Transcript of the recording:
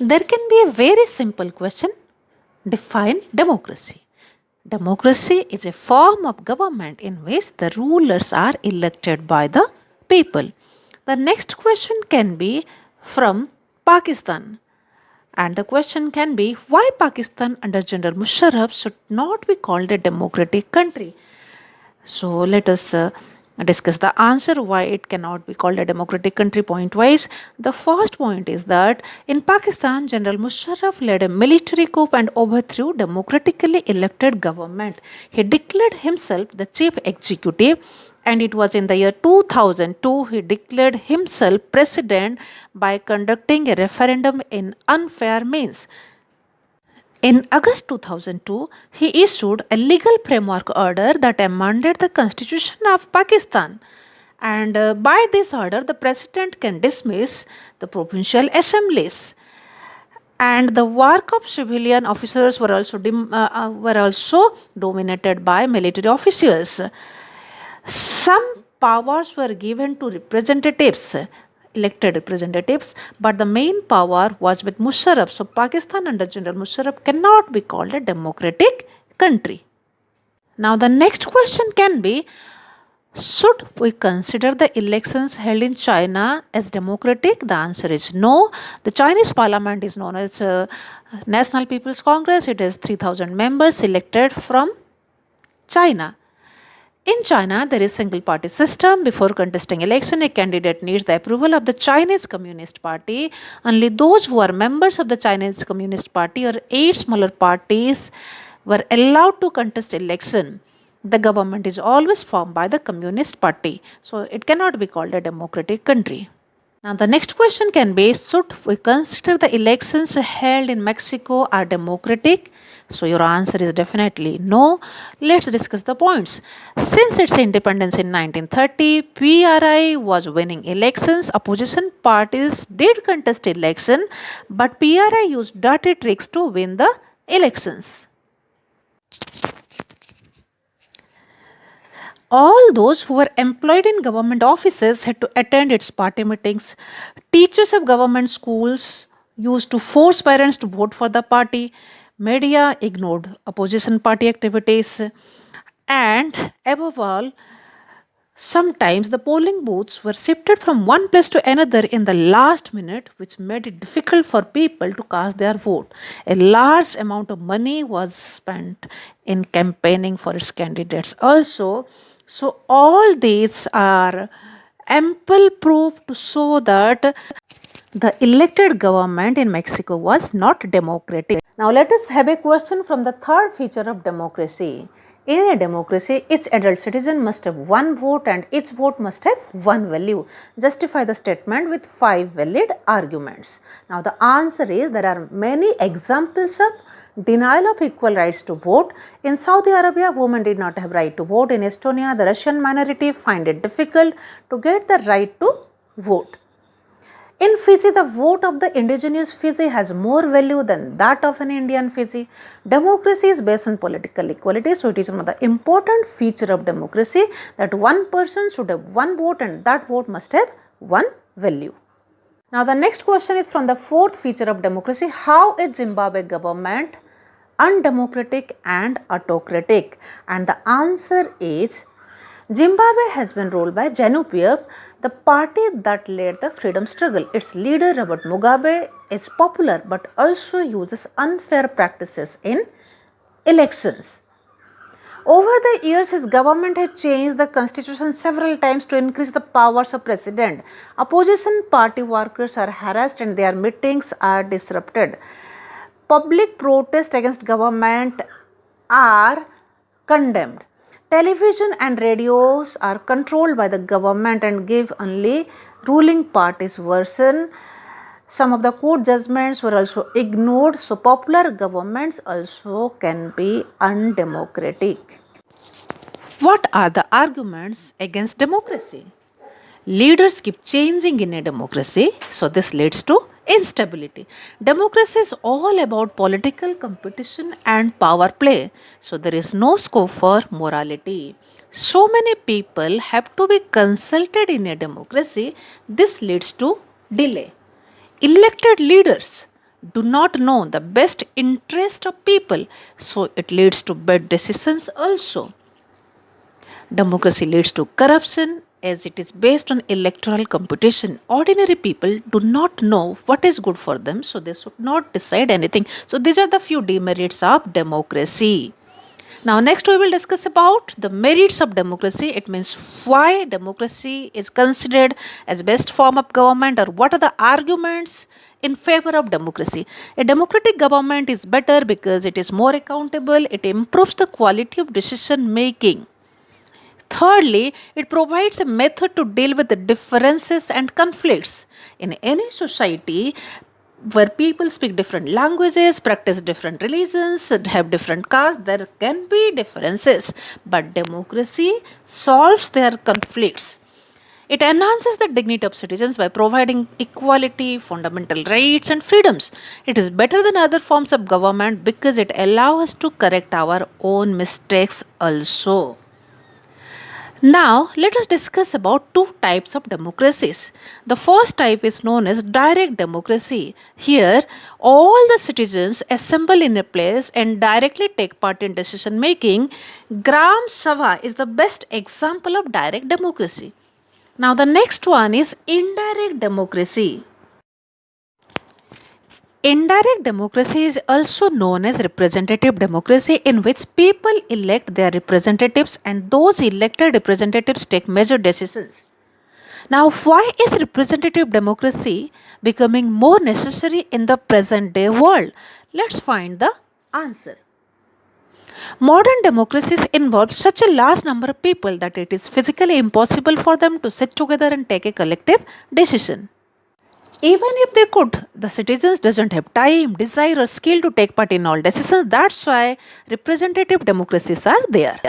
There can be a very simple question. Define democracy. Democracy is a form of government in which the rulers are elected by the people. The next question can be from Pakistan. And the question can be why Pakistan under General Musharraf should not be called a democratic country. So let us discuss the answer why it cannot be called a democratic country point wise. The first point is that in Pakistan, General Musharraf led a military coup and overthrew democratically elected government. He declared himself the chief executive, and it was in the year 2002 he declared himself president by conducting a referendum in unfair means. In August 2002, he issued a legal framework order that amended the constitution of Pakistan. And by this order, the president can dismiss the provincial assemblies. And the work of civilian officers were also dominated by military officials. Some powers were given to representatives, elected representatives, but the main power was with Musharraf. So Pakistan under General Musharraf cannot be called a democratic country. Now the next question can be, should we consider the elections held in China as democratic? The answer is no. The Chinese parliament is known as National People's Congress. It has 3,000 members elected from China. In China, there is single party system. Before contesting election, a candidate needs the approval of the Chinese Communist Party. Only those who are members of the Chinese Communist Party or 8 smaller parties were allowed to contest election. The government is always formed by the Communist Party, so it cannot be called a democratic country. Now, the next question can be, should we consider the elections held in Mexico are democratic? So, your answer is definitely no. Let's discuss the points. Since its independence in 1930, PRI was winning elections. Opposition parties did contest election, but PRI used dirty tricks to win the elections. All those who were employed in government offices had to attend its party meetings. Teachers of government schools used to force parents to vote for the party. Media ignored opposition party activities. And above all, sometimes the polling booths were shifted from one place to another in the last minute, which made it difficult for people to cast their vote. A large amount of money was spent in campaigning for its candidates. Also, so all these are ample proof to show that the elected government in Mexico was not democratic. Now let us have a question from the third feature of democracy. In a democracy, each adult citizen must have one vote and each vote must have one value. Justify the statement with 5 valid arguments. Now the answer is there are many examples of denial of equal rights to vote. In Saudi Arabia, women did not have right to vote. In Estonia, the Russian minority find it difficult to get the right to vote. In Fiji, the vote of the indigenous Fiji has more value than that of an Indian Fiji. Democracy is based on political equality, so it is one of the important feature of democracy that one person should have one vote and that vote must have one value. Now the next question is from the fourth feature of democracy. How is Zimbabwe government undemocratic and autocratic? And the answer is Zimbabwe has been ruled by ZANU-PF, the party that led the freedom struggle. Its leader Robert Mugabe is popular but also uses unfair practices in elections. Over the years, his government has changed the constitution several times to increase the powers of president. Opposition party workers are harassed and their meetings are disrupted. Public protests against government are condemned. Television and radios are controlled by the government and give only ruling party's version. Some of the court judgments were also ignored, so popular governments also can be undemocratic. What are the arguments against democracy? Leaders keep changing in a democracy, so this leads to instability. Democracy is all about political competition and power play, so there is no scope for morality. So many people have to be consulted in a democracy, this leads to delay. Elected leaders do not know the best interest of people, so it leads to bad decisions also. Democracy leads to corruption as it is based on electoral competition. Ordinary people do not know what is good for them, so they should not decide anything. So these are the few demerits of democracy. Now, next we will discuss about the merits of democracy. It means why democracy is considered as best form of government, or what are the arguments in favor of democracy. A democratic government is better because it is more accountable, it improves the quality of decision making. Thirdly, it provides a method to deal with the differences and conflicts. In any society where people speak different languages, practice different religions, have different castes, there can be differences. But democracy solves their conflicts. It enhances the dignity of citizens by providing equality, fundamental rights, and freedoms. It is better than other forms of government because it allows us to correct our own mistakes also. Now, let us discuss about two types of democracies. The first type is known as direct democracy. Here, all the citizens assemble in a place and directly take part in decision making. Gram Sabha is the best example of direct democracy. Now, the next one is indirect democracy. Indirect democracy is also known as representative democracy, in which people elect their representatives and those elected representatives take major decisions. Now, why is representative democracy becoming more necessary in the present day world? Let's find the answer. Modern democracies involve such a large number of people that it is physically impossible for them to sit together and take a collective decision. Even if they could, the citizens doesn't have time, desire or skill to take part in all decisions. That's why representative democracies are there.